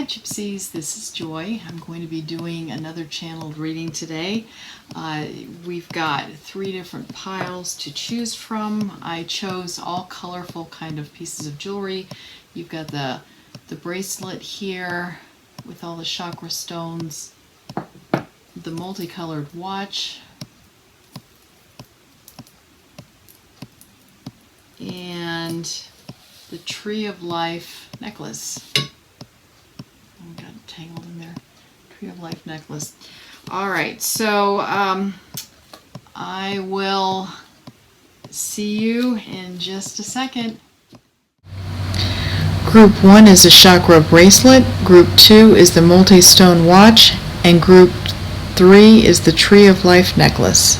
Gypsies, this is Joy. I'm going to be doing another channeled reading today. We've got 3 different piles to choose from. I chose all colorful kind of pieces of jewelry. You've got the bracelet here with all the chakra stones, the multicolored watch, and the Tree of Life necklace. I got tangled in there. Tree of Life necklace. All right, so I will see you in just a second. Group 1 is a chakra bracelet, Group 2 is the multi-stone watch, and Group 3 is the Tree of Life necklace.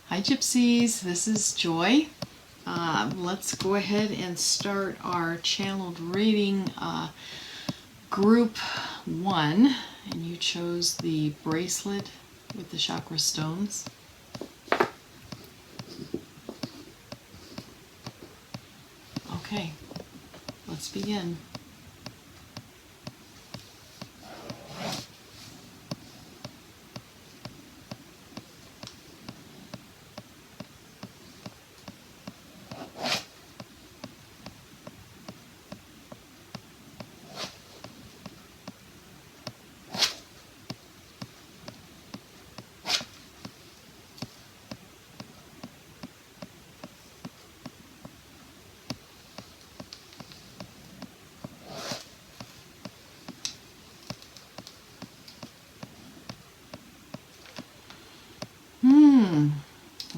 Hi Gypsies, this is Joy. Let's go ahead and start our channeled reading. Group 1, and you chose the bracelet with the chakra stones. Okay, let's begin.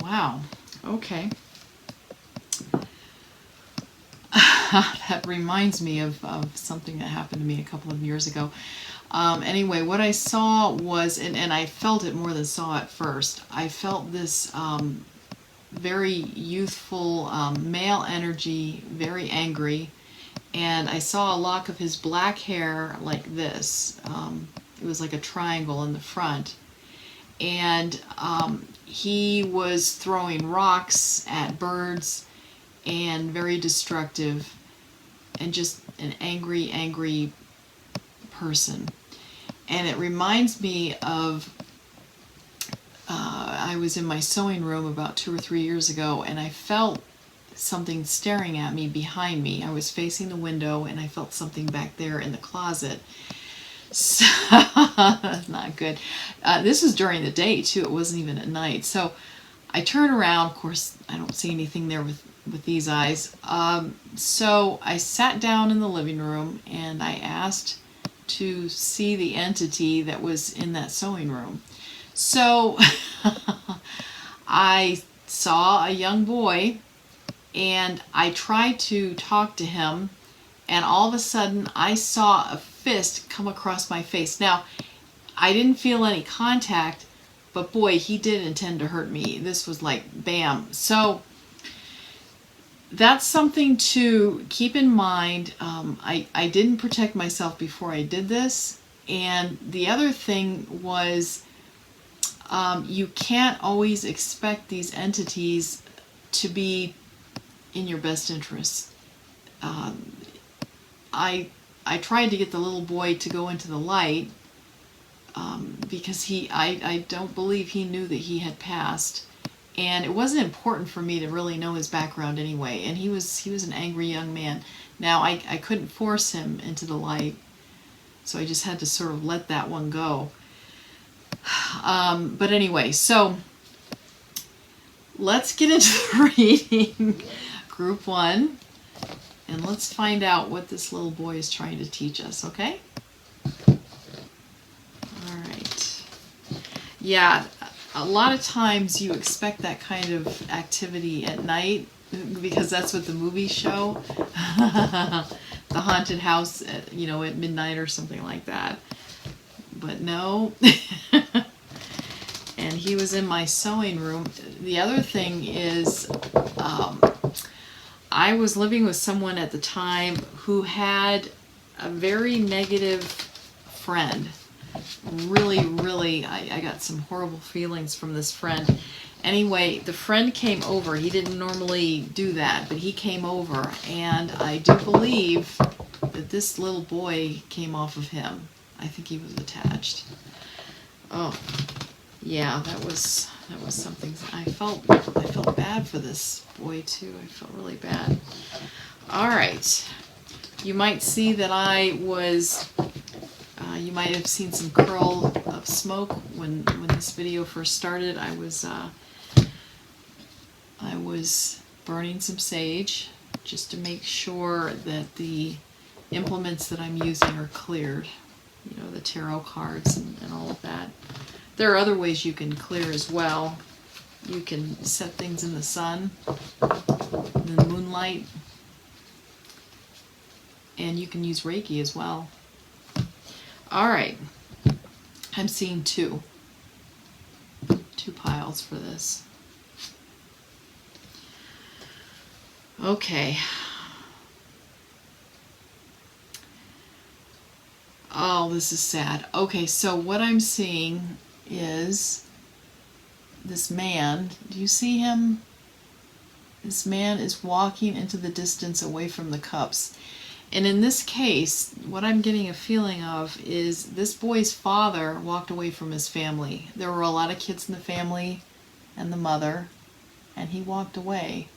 Wow, okay. That reminds me of something that happened to me a couple of years ago. Anyway, what I saw was, and I felt it more than saw it first, I felt this very youthful male energy, very angry, and I saw a lock of his black hair like this. It was like a triangle in the front. And he was throwing rocks at birds and very destructive and just an angry person. And it reminds me of I was in my sewing room about 2 or 3 years ago, and I felt something staring at me behind me. I was facing the window and I felt something back there in the closet. So, not good. This was during the day too. It wasn't even at night. So I turn around. Of course, I don't see anything there with these eyes. So I sat down in the living room and I asked to see the entity that was in that sewing room. So I saw a young boy and I tried to talk to him, and all of a sudden I saw a fist come across my face. Now, I didn't feel any contact, but boy, he did intend to hurt me. This was like bam. So that's something to keep in mind. I didn't protect myself before I did this. And the other thing was, you can't always expect these entities to be in your best interest. I tried to get the little boy to go into the light because I don't believe he knew that he had passed, and it wasn't important for me to really know his background anyway. And he was an angry young man. Now I couldn't force him into the light, so I just had to sort of let that one go. But anyway, so let's get into the reading. Group 1. And let's find out what this little boy is trying to teach us, okay? All right. Yeah, a lot of times you expect that kind of activity at night because that's what the movies show. The haunted house, at midnight or something like that. But no. And he was in my sewing room. The other thing is, I was living with someone at the time who had a very negative friend. Really, I got some horrible feelings from this friend. Anyway, the friend came over. He didn't normally do that, but he came over, and I do believe that this little boy came off of him. I think he was attached. Oh, yeah, that was something. I felt bad for this boy too. I felt really bad. All right, you might see that I was. You might have seen some curl of smoke when this video first started. I was burning some sage just to make sure that the implements that I'm using are cleared. You know, the tarot cards and all of that. There are other ways you can clear as well. You can set things in the sun, in the moonlight, and you can use Reiki as well. All right, I'm seeing two piles for this. Okay. Oh, this is sad. Okay, so what I'm seeing is this man. Do you see him? This man is walking into the distance away from the cups. And in this case, what I'm getting a feeling of is this boy's father walked away from his family. There were a lot of kids in the family and the mother, and he walked away.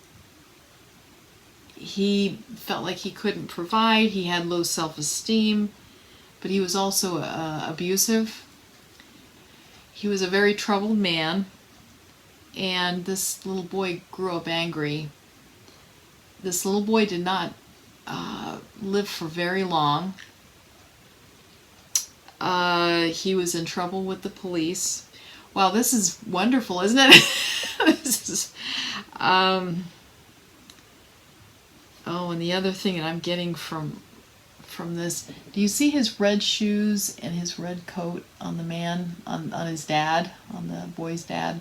He felt like he couldn't provide. He had low self-esteem, but he was also abusive. He was a very troubled man, and this little boy grew up angry. This little boy did not live for very long. He was in trouble with the police. Wow, this is wonderful, isn't it? This is, oh, and the other thing that I'm getting from this, do you see his red shoes and his red coat on the man, on his dad, on the boy's dad?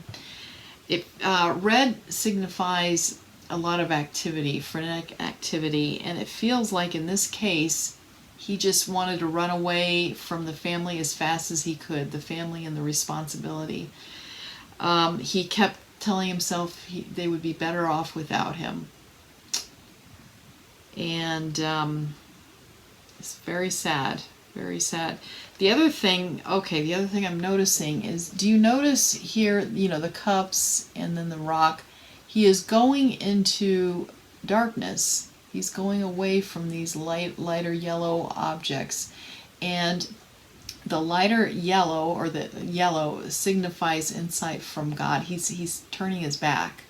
Red signifies a lot of activity, frenetic activity, and it feels like in this case he just wanted to run away from the family as fast as he could, the family and the responsibility. He kept telling himself they would be better off without him, and it's very sad, very sad. The other thing I'm noticing is, do you notice here, you know, the cups and then the rock? He is going into darkness. He's going away from these lighter yellow objects. And the lighter yellow, or the yellow, signifies insight from God. He's turning his back.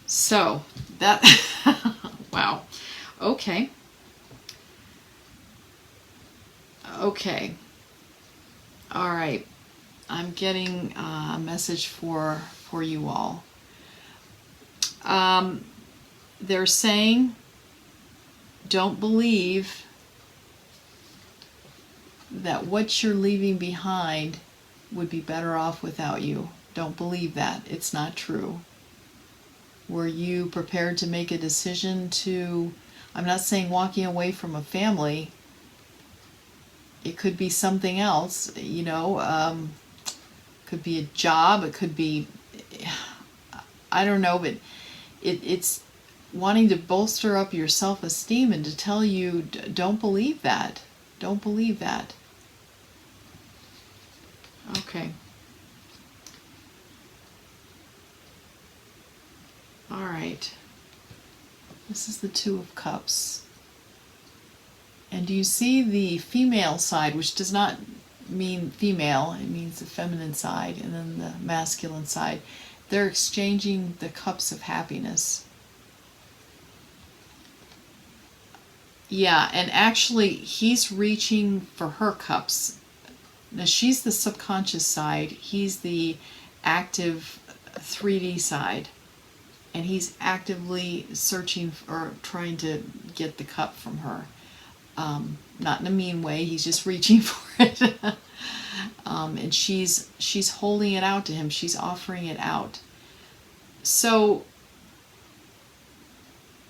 So, that, wow. Okay. Okay. All right. I'm getting a message for you all. They're saying, don't believe that what you're leaving behind would be better off without you. Don't believe that. It's not true. Were you prepared to make a decision to, I'm not saying walking away from a family, it could be something else, you know, could be a job, it could be, I don't know, but it's wanting to bolster up your self-esteem and to tell you, don't believe that. Don't believe that. Okay. All right. This is the Two of Cups. And do you see the female side, which does not mean female, it means the feminine side, and then the masculine side. They're exchanging the cups of happiness. Yeah, and actually he's reaching for her cups. Now she's the subconscious side, he's the active 3D side, and he's actively searching or trying to get the cup from her. Not in a mean way, he's just reaching for it. And she's holding it out to him, she's offering it out. So,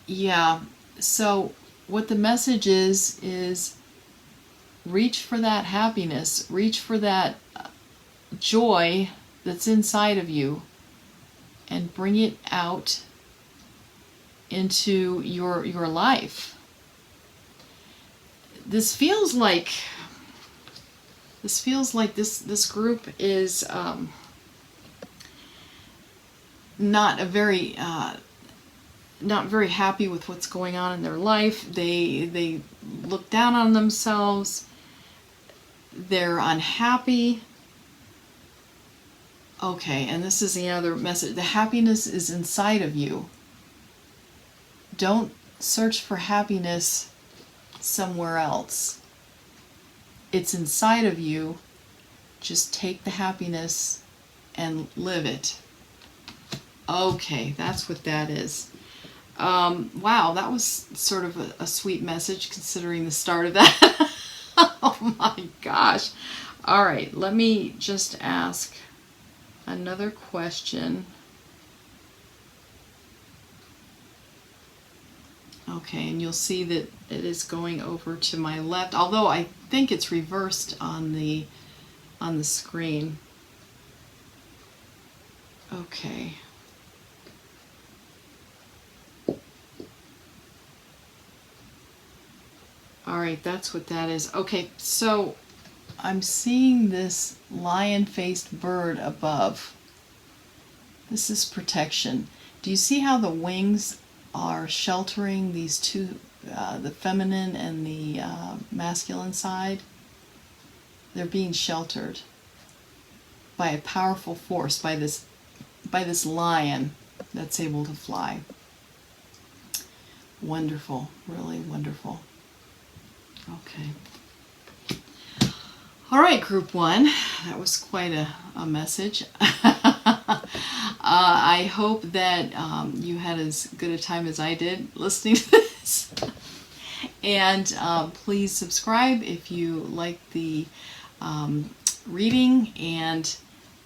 yeah, so what the message is reach for that happiness, reach for that joy that's inside of you, and bring it out into your life. this feels like this group is not very happy with what's going on in their life. They look down on themselves. They're unhappy. Okay, and this is the other message. The happiness is inside of you. Don't search for happiness somewhere else. It's inside of you. Just take the happiness and live it. Okay, that's what that is. Wow, that was sort of a sweet message considering the start of that. Oh my gosh. All right, let me just ask another question. Okay, and you'll see that it is going over to my left, although I think it's reversed on the screen. Okay. All right, that's what that is. Okay, so I'm seeing this lion-faced bird above. This is protection. Do you see how the wings are sheltering these two, the feminine and the masculine side? They're being sheltered by a powerful force, by this lion that's able to fly. Wonderful, really wonderful. Okay. All right, group 1. That was quite a message. I hope that you had as good a time as I did listening to this. And please subscribe if you like the reading. And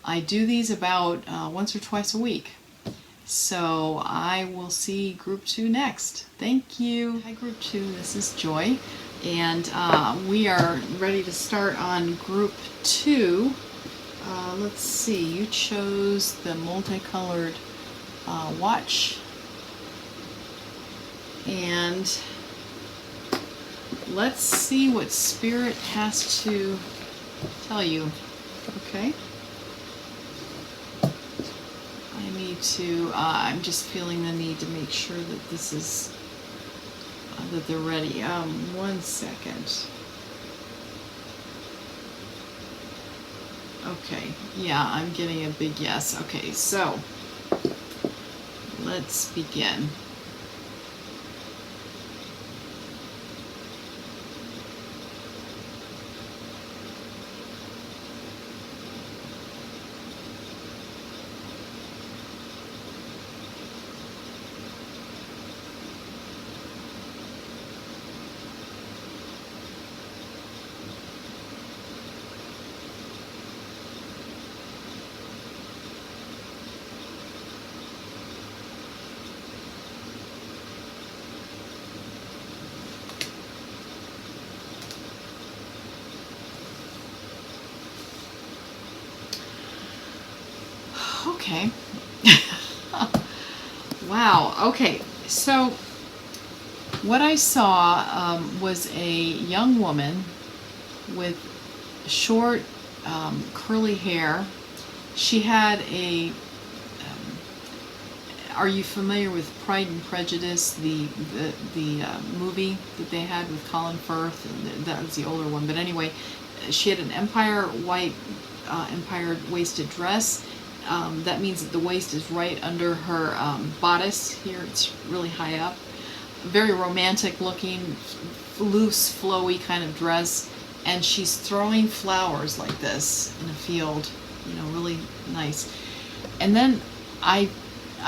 I do these about once or twice a week. So I will see group 2 next. Thank you. Hi, group 2. This is Joy. And we are ready to start on group 2. Let's see, you chose the multicolored watch. And let's see what Spirit has to tell you. Okay? I need to, I'm just feeling the need to make sure that this is that they're ready. 1 second. Okay, yeah, I'm getting a big yes. Okay, so let's begin. Okay. Wow. Okay. So what I saw was a young woman with short, curly hair. She had a. Are you familiar with Pride and Prejudice, the movie that they had with Colin Firth? That was the older one. But anyway, she had an empire waisted dress. That means that the waist is right under her bodice here. It's really high up. Very romantic looking, loose, flowy kind of dress. And she's throwing flowers like this in a field, you know, really nice. And then I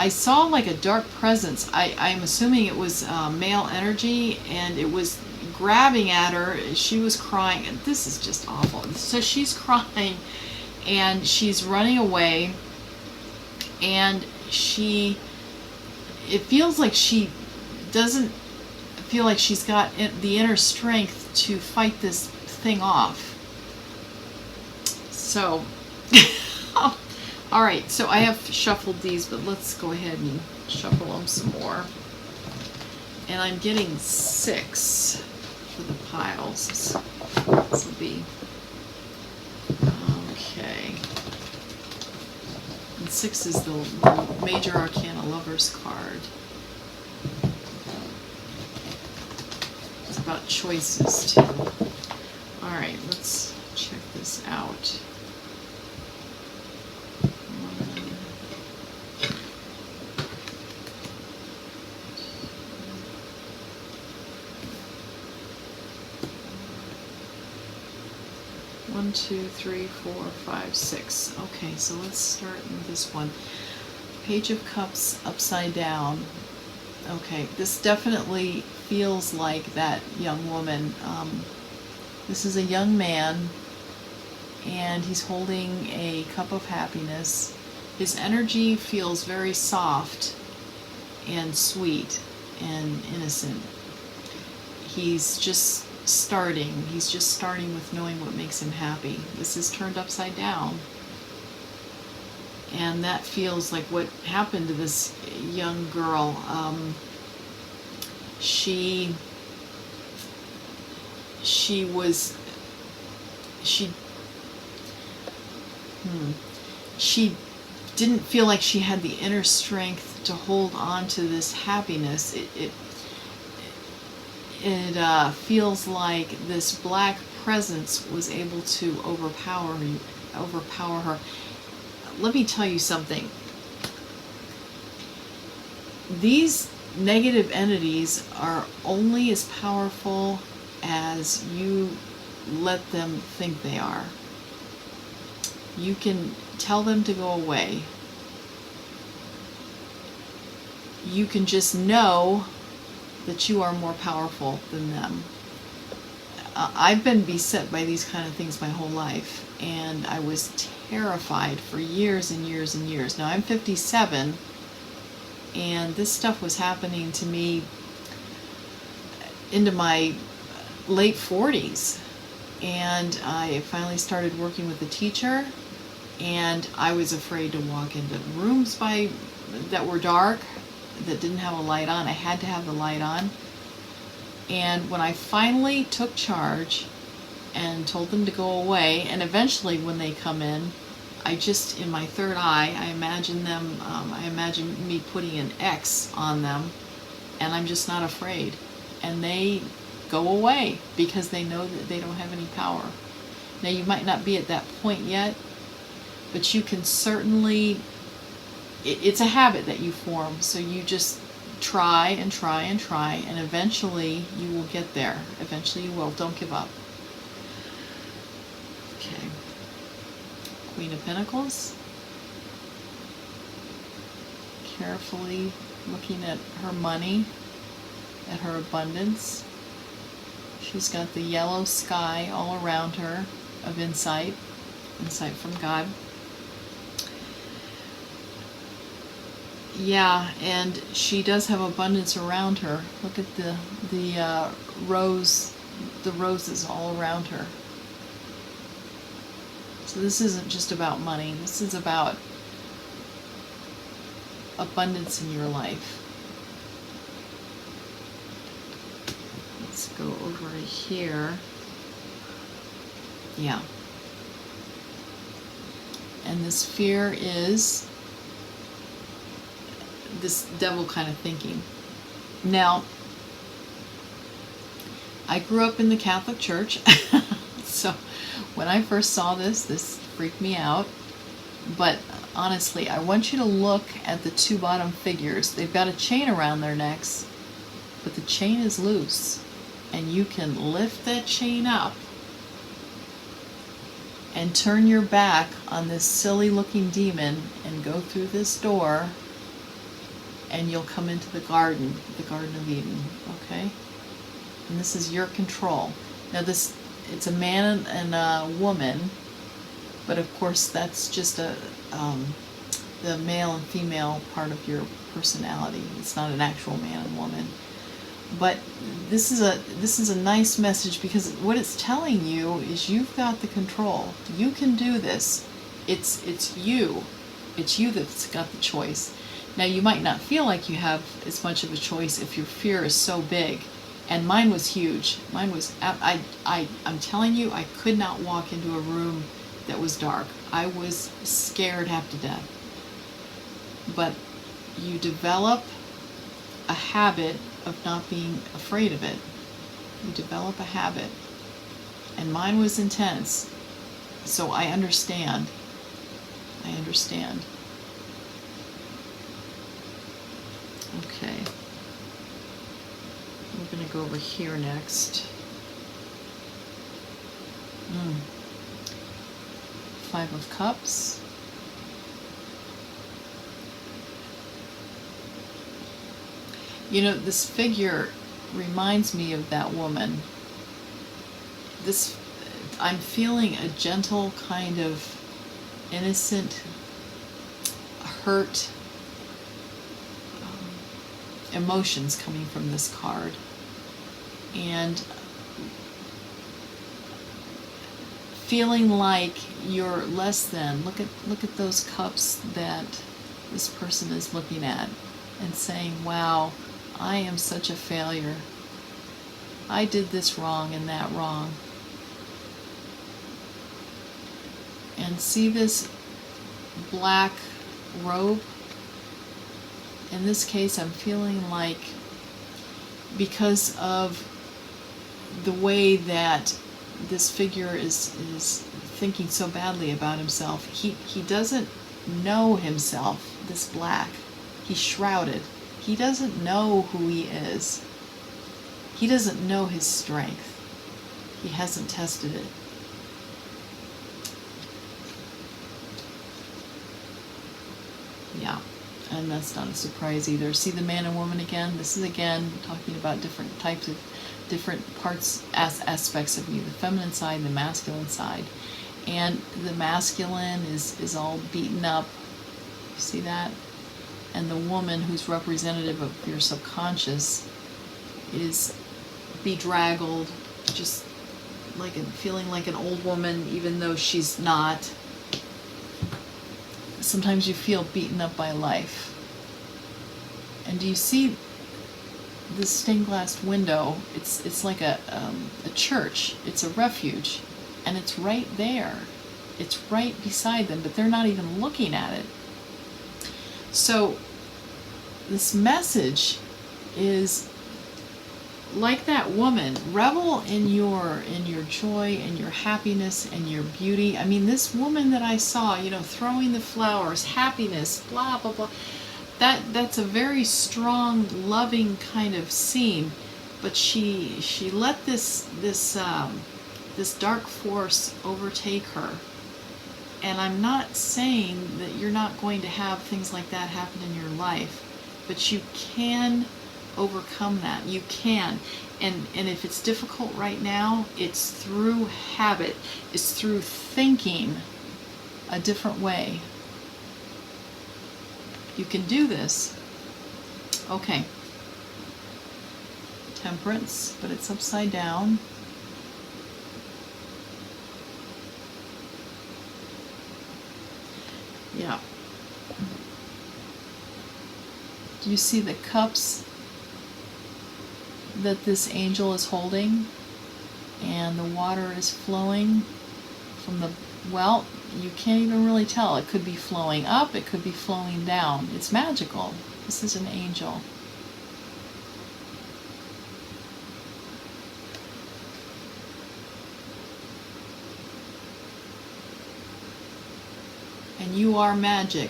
saw like a dark presence. I'm assuming it was male energy, and it was grabbing at her. She was crying, and this is just awful. So she's crying, and she's running away, and it feels like she doesn't feel like she's got the inner strength to fight this thing off. So, all right, so I have shuffled these, but let's go ahead and shuffle them some more. And I'm getting 6. for the piles. This will be okay. And 6 is the Major Arcana Lovers card. It's about choices too. All right, let's check this out. 1, 2, 3, 4, 5, 6. Okay, so let's start with this one. Page of Cups upside down. Okay, this definitely feels like that young woman. This is a young man, and he's holding a cup of happiness. His energy feels very soft and sweet and innocent. He's just starting with knowing what makes him happy. This is turned upside down, and that feels like what happened to this young girl. She didn't feel like she had the inner strength to hold on to this happiness. It feels like this black presence was able to overpower her. Let me tell you something. These negative entities are only as powerful as you let them think they are. You can tell them to go away. You can just know that you are more powerful than them. I've been beset by these kind of things my whole life, and I was terrified for years and years and years. Now I'm 57, and this stuff was happening to me into my late 40s, and I finally started working with a teacher, and I was afraid to walk into rooms that were dark, that didn't have a light on. I had to have the light on. And when I finally took charge and told them to go away, and eventually when they come in, in my third eye, I imagine me putting an X on them, and I'm just not afraid. And they go away because they know that they don't have any power. Now, you might not be at that point yet, but you can certainly, it's a habit that you form, so you just try and try and try, and eventually you will get there. Eventually you will. Don't give up. Okay. Queen of Pentacles. Carefully looking at her money, at her abundance. She's got the yellow sky all around her of insight from God. Yeah, and she does have abundance around her. Look at the roses all around her. So this isn't just about money. This is about abundance in your life. Let's go over here. Yeah. And this fear is this devil kind of thinking. Now, I grew up in the Catholic Church, so when I first saw this freaked me out. But honestly, I want you to look at the 2 bottom figures. They've got a chain around their necks, but the chain is loose, and you can lift that chain up and turn your back on this silly looking demon and go through this door, and you'll come into the Garden of Eden, okay? And this is your control. Now it's a man and a woman, but of course that's just the male and female part of your personality. It's not an actual man and woman. But this is a nice message, because what it's telling you is you've got the control. You can do this. It's you. It's you that's got the choice. Now, you might not feel like you have as much of a choice if your fear is so big. And mine was huge. Mine was, I'm telling you, I could not walk into a room that was dark. I was scared half to death. But you develop a habit of not being afraid of it. You develop a habit. And mine was intense. So I understand. I understand. Okay. We're going to go over here next. Five of Cups. You know, this figure reminds me of that woman. I'm feeling a gentle kind of innocent, hurt emotions coming from this card. And feeling like you're less than. Look at those cups that this person is looking at and saying, wow, I am such a failure. I did this wrong and that wrong. And see this black robe? In this case, I'm feeling like because of the way that this figure is thinking so badly about himself, he doesn't know himself, this black. He's shrouded. He doesn't know who he is. He doesn't know his strength. He hasn't tested it. Yeah, and that's not a surprise either. See the man and woman again? This is again talking about different types of, different parts, aspects of you, the feminine side and the masculine side. And the masculine is all beaten up. You see that? And the woman, who's representative of your subconscious, is bedraggled, just like feeling like an old woman, even though she's not. Sometimes you feel beaten up by life. And do you see this stained glass window? It's like a church. It's a refuge, and it's right there. It's right beside them, but they're not even looking at it. So this message is like that woman, revel in your joy and your happiness and your beauty. I mean, this woman that I saw, you know, throwing the flowers, happiness, blah blah blah. That's a very strong, loving kind of scene. But she let this dark force overtake her. And I'm not saying that you're not going to have things like that happen in your life, but you can overcome that. You can. And if it's difficult right now, it's through habit. It's through thinking a different way. You can do this. Okay. Temperance, but it's upside down. Yeah. Do you see the cups that this angel is holding? And the water is flowing from the, well, you can't even really tell. It could be flowing up, it could be flowing down. It's magical. This is an angel. And you are magic.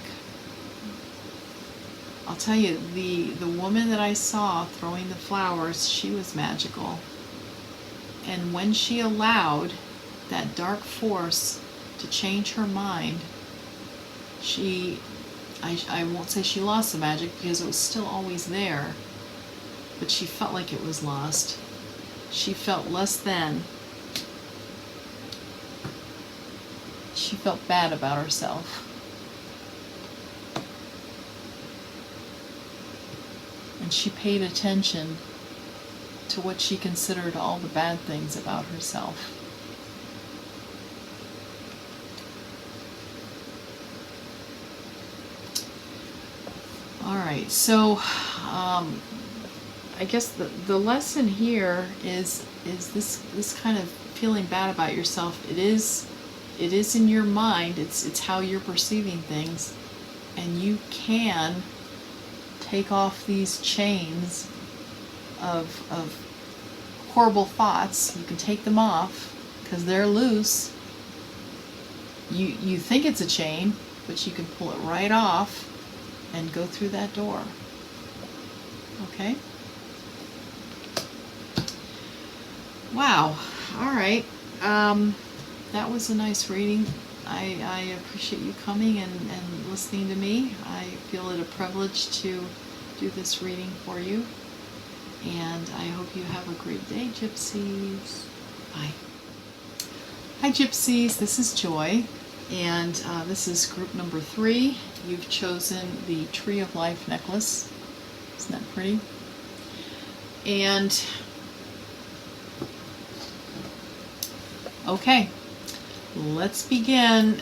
I'll tell you, the woman that I saw throwing the flowers, she was magical. And when she allowed that dark force to change her mind, I won't say she lost the magic because it was still always there, but she felt like it was lost. She felt less than. She felt bad about herself. And she paid attention to what she considered all the bad things about herself. All right, so I guess the lesson here is this kind of feeling bad about yourself. It is in your mind. It's how you're perceiving things, and you can take off these chains of horrible thoughts. You can take them off because they're loose. You think it's a chain, but you can pull it right off and go through that door. Okay? Wow. All right. That was a nice reading. I appreciate you coming and listening to me. I feel it a privilege to do this reading for you. And I hope you have a great day, Gypsies. Bye. Hi, Gypsies. This is Joy. And this is group number 3. You've chosen the Tree of Life necklace. Isn't that pretty? And okay, let's begin.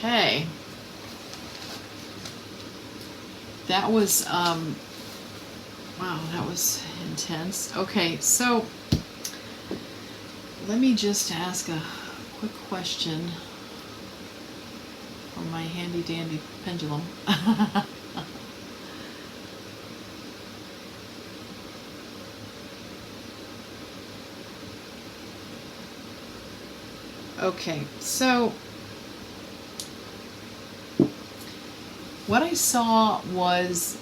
Okay. That was, wow, that was intense. Okay, so let me just ask a quick question from my handy dandy pendulum. Okay, so what I saw was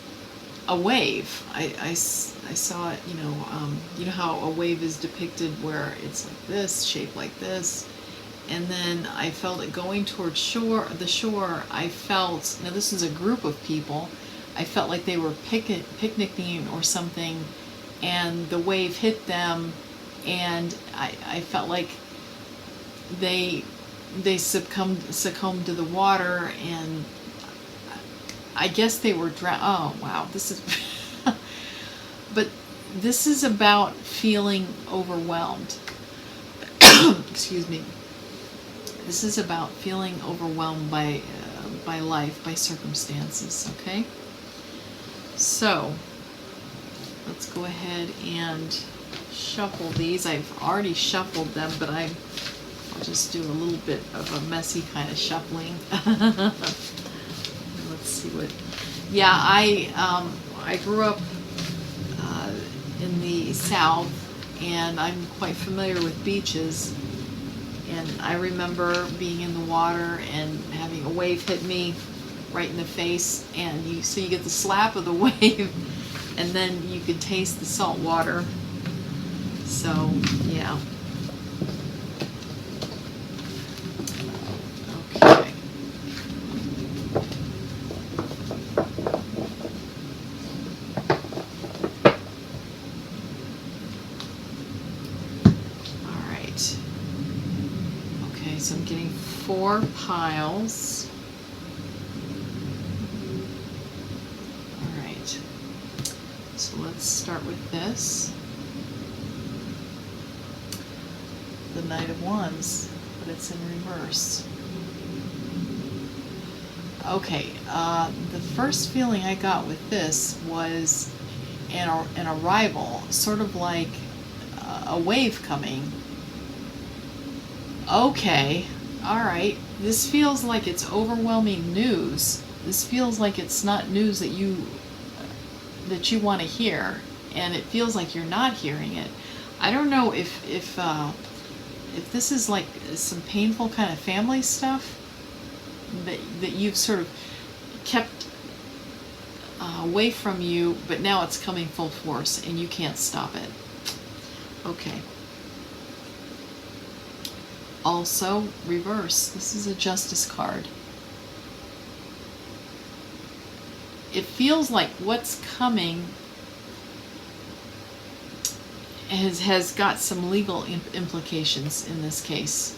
a wave. I saw it, you know how a wave is depicted where it's like this, shaped like this, and then I felt it going towards the shore. I felt, now this is a group of people, I felt like they were picnicking or something, and the wave hit them, and I felt like they succumbed to the water, and I guess they were drowned. Oh wow, this is but this is about feeling overwhelmed. Excuse me. This is about feeling overwhelmed by life, by circumstances. Okay, so let's go ahead and shuffle these. I've already shuffled them, but I'll just do a little bit of a messy kind of shuffling. Let's see what. Yeah, I grew up in the South, and I'm quite familiar with beaches. And I remember being in the water and having a wave hit me right in the face, and so you get the slap of the wave, and then you could taste the salt water. So yeah. Okay. All right. Okay, so I'm getting 4 piles. All right. So let's start with this. The Knight of Wands, but it's in reverse. Okay, the first feeling I got with this was an arrival, sort of like a wave coming. Okay, all right, this feels like it's overwhelming news. This feels like it's not news that you want to hear, and it feels like you're not hearing it. I don't know if this is like some painful kind of family stuff that you've sort of, kept away from you, but now it's coming full force and you can't stop it. Okay. Also, reverse. This is a Justice card. It feels like what's coming has got some legal implications in this case.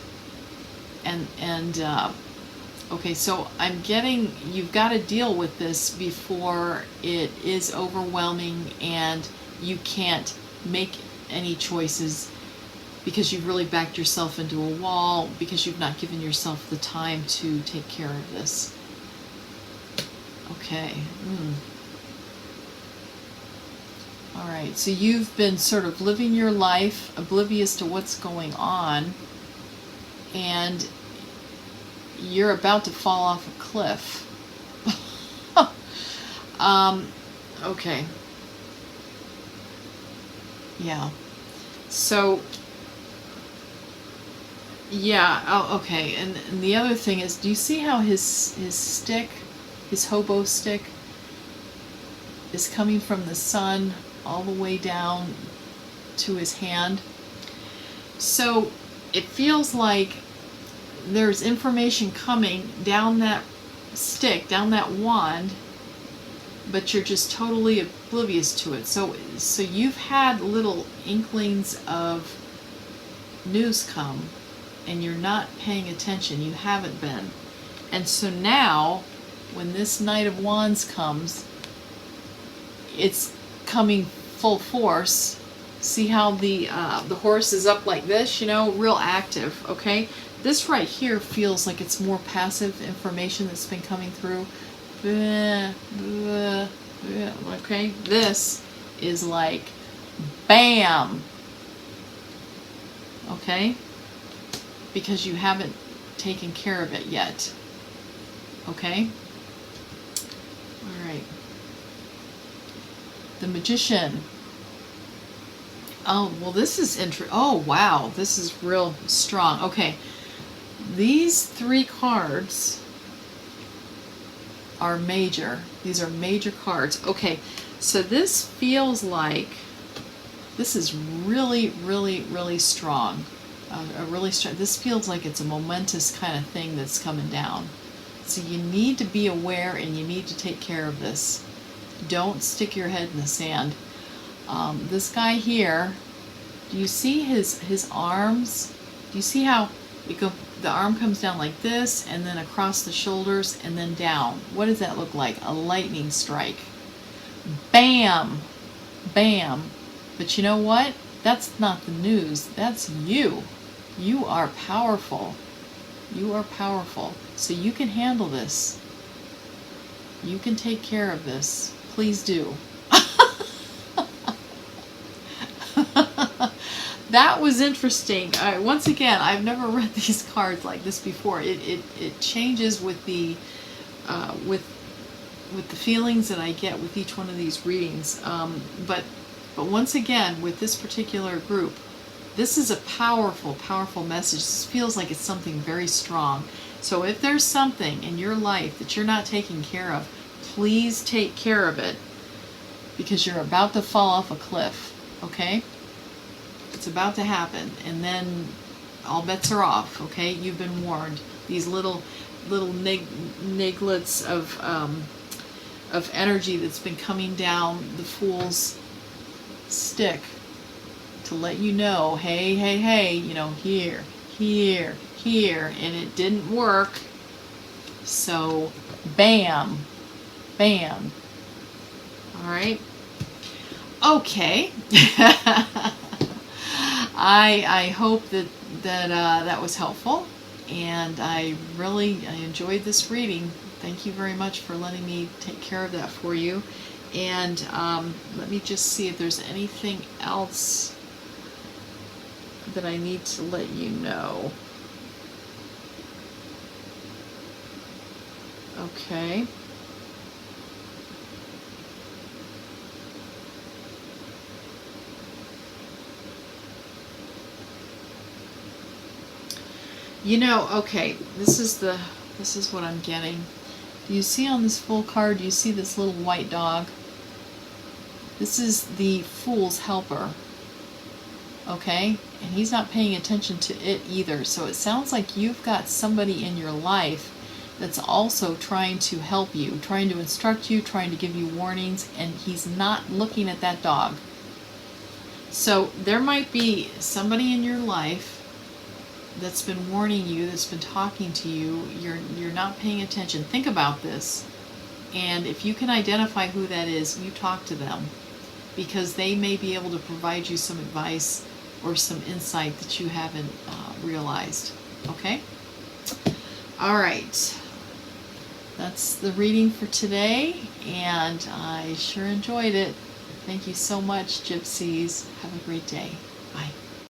Okay, so I'm getting, you've got to deal with this before it is overwhelming and you can't make any choices because you've really backed yourself into a wall, because you've not given yourself the time to take care of this. Okay. All right, so you've been sort of living your life oblivious to what's going on, and you're about to fall off a cliff. Okay. Yeah. So, yeah, oh, okay. And the other thing is, do you see how his stick, his hobo stick, is coming from the sun all the way down to his hand? So it feels like there's information coming down that stick, down that wand, but you're just totally oblivious to it. So you've had little inklings of news come, and you're not paying attention. You haven't been. And so now, when this Knight of Wands comes, it's coming full force. See how the horse is up like this, you know, real active, okay? This right here feels like it's more passive information that's been coming through. Okay, this is like bam. Okay? Because you haven't taken care of it yet. Okay? All right. The Magician. Oh, well, this is oh, wow. This is real strong. Okay. These three cards are major. These are major cards. Okay. So this feels like this is really, really, really strong. This feels like it's a momentous kind of thing that's coming down. So you need to be aware and you need to take care of this. Don't stick your head in the sand. This guy here, do you see his arms? Do you see how the arm comes down like this and then across the shoulders and then down? What does that look like? A lightning strike. Bam! Bam! But you know what? That's not the news. That's you. You are powerful. You are powerful. So you can handle this. You can take care of this. Please do. That was interesting. Once again, I've never read these cards like this before. It changes with the with the feelings that I get with each one of these readings. But once again, with this particular group, this is a powerful, powerful message. This feels like it's something very strong. So if there's something in your life that you're not taking care of, please take care of it, because you're about to fall off a cliff, okay? It's about to happen, and then all bets are off, okay? You've been warned. These little niglets of energy that's been coming down the Fool's stick to let you know, hey, hey, hey, you know, here, here, here, and it didn't work. So, bam, bam. All right. Okay. I hope that was helpful, and I enjoyed this reading. Thank you very much for letting me take care of that for you. And let me just see if there's anything else that I need to let you know. Okay. You know, okay, this is what I'm getting. Do you see on this full card, do you see this little white dog? This is the Fool's helper. Okay? And he's not paying attention to it either. So it sounds like you've got somebody in your life that's also trying to help you, trying to instruct you, trying to give you warnings, and he's not looking at that dog. So there might be somebody in your life that's been warning you, that's been talking to you. You're not paying attention. Think about this. And if you can identify who that is, you talk to them, because they may be able to provide you some advice or some insight that you haven't realized. Okay? All right. That's the reading for today, and I sure enjoyed it. Thank you so much, Gypsies. Have a great day.